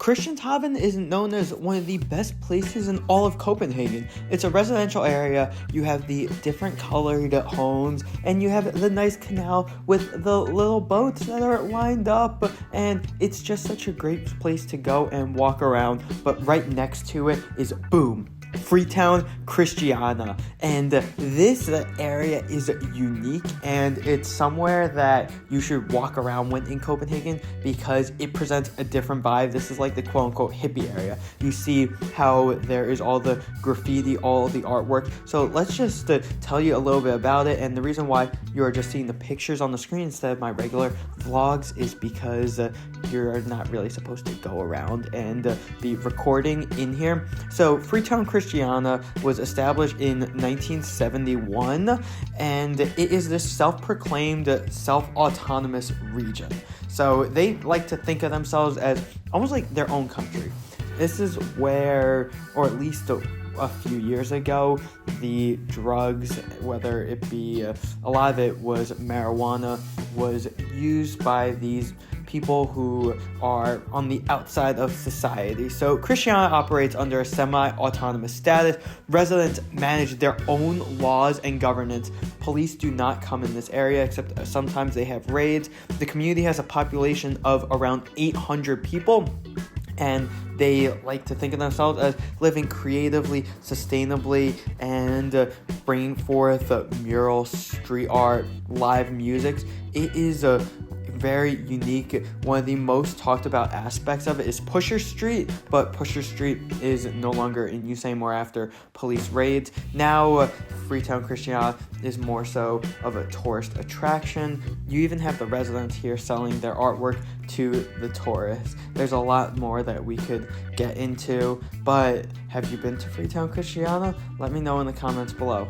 Christianshavn is known as one of the best places in all of Copenhagen. It's a residential area. You have the different colored homes, and you have the nice canal with the little boats that are lined up, and it's just such a great place to go and walk around. But right next to it is, boom, Freetown Christiana, and this area is unique, and it's somewhere that you should walk around when in Copenhagen because it presents a different vibe. This is like the quote-unquote hippie area. You see how there is all the graffiti, all the artwork. So let's just tell you a little bit about it, and the reason why you're just seeing the pictures on the screen instead of my regular vlogs is because you're not really supposed to go around and be recording in here. So Freetown Christiana was established in 1971, and it is this self-proclaimed self-autonomous region. So they like to think of themselves as almost like their own country. This is where, or at least a few years ago, the drugs, whether it be a lot of it was marijuana, was used by these people who are on the outside of society. So Christiana operates under a semi-autonomous status. Residents manage their own laws and governance. Police do not come in this area, except sometimes they have raids. The community has a population of around 800 people, and they like to think of themselves as living creatively, sustainably, and bringing forth mural, street art, live music. It is a very unique. One of the most talked about aspects of it is Pusher Street, but Pusher Street is no longer in use anymore after police raids. Now Freetown Christiania is more so of a tourist attraction. You even have the residents here selling their artwork to the tourists. There's a lot more that we could get into, but have you been to Freetown Christiana? Let me know in the comments below.